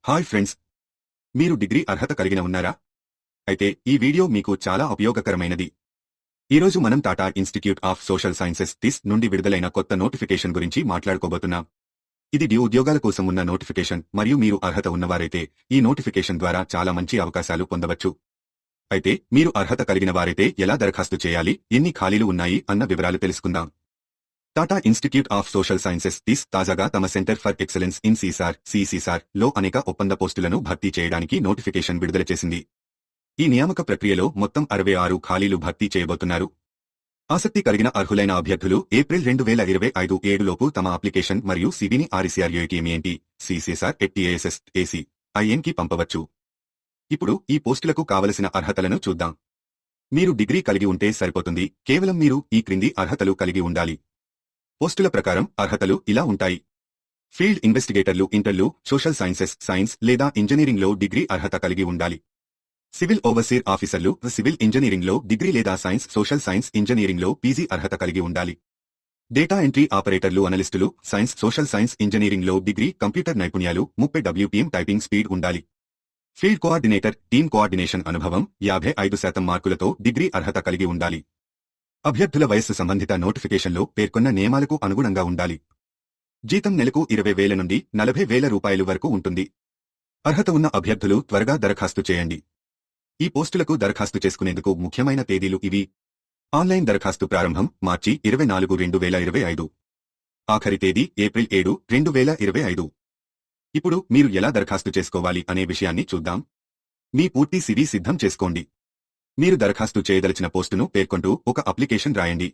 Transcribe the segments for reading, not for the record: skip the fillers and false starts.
Hi friends, మీరు degree అర్హత కలిగిన ఉన్నారా? అయితే ఈ వీడియో మీకు చాలా ఉపయోగకరమైనది. ఈరోజు మనం Tata institute of social sciences TISS నుండి విడుదలైన కొత్త నోటిఫికేషన్ గురించి మాట్లాడుకోబోతున్నాం. ఇది డ్యూ ఉద్యోగాల కోసం ఉన్న నోటిఫికేషన్ మరియు మీరు అర్హత ఉన్నవారైతే ఈ నోటిఫికేషన్ ద్వారా చాలా మంచి అవకాశాలు పొందవచ్చు. అయితే మీరు అర్హత కలిగిన వారైతే ఎలా దరఖాస్తు చేయాలి, ఎన్ని ఖాళీలు ఉన్నాయి అన్న వివరాలు తెలుసుకుందాం. Tata institute of social sciences TISS తాజాగా తమ సెంటర్ ఫర్ ఎక్సలెన్స్ ఇన్ సిసిసార్ లో అనేక ఒప్పంద పోస్టులను భర్తీ చేయడానికి నోటిఫికేషన్ విడుదల చేసింది. ఈ నియామక ప్రక్రియలో మొత్తం 66 ఖాళీలు భర్తీ చేయబోతున్నారు. ఆసక్తి కలిగిన అర్హులైన అభ్యర్థులు ఏప్రిల్ 2025 7లోపు తమ అప్లికేషన్ మరియు సివిని RCRUITMENT CCSR@TASS కి పంపవచ్చు. ఇప్పుడు ఈ పోస్టులకు కావలసిన అర్హతలను చూద్దాం. మీరు డిగ్రీ కలిగి ఉంటే సరిపోతుంది. కేవలం మీరు ఈ క్రింది అర్హతలు కలిగి ఉండాలి. పోస్టుల ప్రకారం అర్హతలు ఇలా ఉంటాయి. ఫీల్డ్ ఇన్వెస్టిగేటర్లు ఇంటర్లు సోషల్ సైన్సెస్ సైన్స్ లేదా ఇంజనీరింగ్లో డిగ్రీ అర్హత కలిగి ఉండాలి. సివిల్ ఓవర్సీర్ ఆఫీసర్లు సివిల్ ఇంజనీరింగ్లో డిగ్రీ లేదా సైన్స్ సోషల్ సైన్స్ ఇంజనీరింగ్లో PG అర్హత కలిగి ఉండాలి. డేటా ఎంట్రీ ఆపరేటర్లు అనలిస్టులు సైన్స్ సోషల్ సైన్స్ ఇంజనీరింగ్లో డిగ్రీ కంప్యూటర్ నైపుణ్యాలు 30 WPM టైపింగ్ స్పీడ్ ఉండాలి. ఫీల్డ్ కోఆర్డినేటర్ టీమ్ కోఆర్డినేషన్ అనుభవం 55% మార్కులతో డిగ్రీ అర్హత కలిగి ఉండాలి. అభ్యర్థుల వయస్సు సంబంధిత నోటిఫికేషన్లో పేర్కొన్న నియమాలకు అనుగుణంగా ఉండాలి. జీతం నెలకు 20,000 నుండి 40,000 రూపాయలు వరకు ఉంటుంది. అర్హత ఉన్న అభ్యర్థులు త్వరగా దరఖాస్తు చేయండి. ఈ పోస్టులకు దరఖాస్తు చేసుకునేందుకు ముఖ్యమైన తేదీలు ఇవి. ఆన్లైన్ దరఖాస్తు ప్రారంభం మార్చి 24, 2025. ఆఖరి తేదీ ఏప్రిల్ 7, 2025. ఇప్పుడు మీరు ఎలా దరఖాస్తు చేసుకోవాలి అనే విషయాన్ని చూద్దాం. మీ పూర్తి CV సిద్ధం చేసుకోండి. మీరు దరఖాస్తు చేయదలిచిన పోస్టును పేర్కొంటూ ఒక అప్లికేషన్ రాయండి.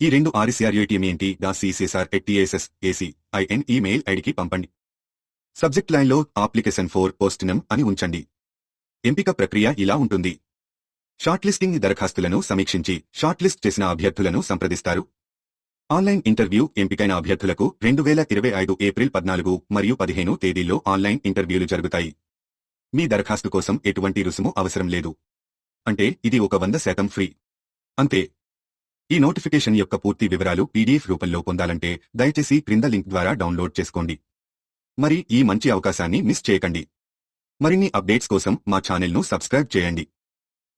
ఈ 2 RCRUITMENT CCSR@TASS ఈమెయిల్ ఐడికి పంపండి. సబ్జెక్ట్ లైన్లో అప్లికేషన్ ఫర్ పోస్ట్ నేమ్ అని ఉంచండి. ఎంపిక ప్రక్రియ ఇలా ఉంటుంది. షార్ట్ లిస్టింగ్ దరఖాస్తులను సమీక్షించి షార్ట్ లిస్ట్ చేసిన అభ్యర్థులను సంప్రదిస్తారు. ఆన్లైన్ ఇంటర్వ్యూ ఎంపికైన అభ్యర్థులకు 2025 ఏప్రిల్ 14 మరియు 15 తేదీల్లో ఆన్లైన్ ఇంటర్వ్యూలు జరుగుతాయి. మీ దరఖాస్తు కోసం ఎటువంటి రుసుము అవసరం లేదు. అంటే ఇది 100% ఫ్రీ. అంతే. ఈ నోటిఫికేషన్ యొక్క పూర్తి వివరాలు PDF రూపంలో పొందాలంటే దయచేసి క్రింద లింక్ ద్వారా డౌన్లోడ్ చేసుకోండి. మరి ఈ మంచి అవకాశాన్ని మిస్ చేయకండి. మరిన్ని అప్డేట్స్ కోసం మా ఛానల్ను సబ్స్క్రైబ్ చేయండి.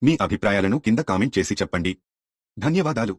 మీ అభిప్రాయాలను కింద కామెంట్ చేసి చెప్పండి. ధన్యవాదాలు.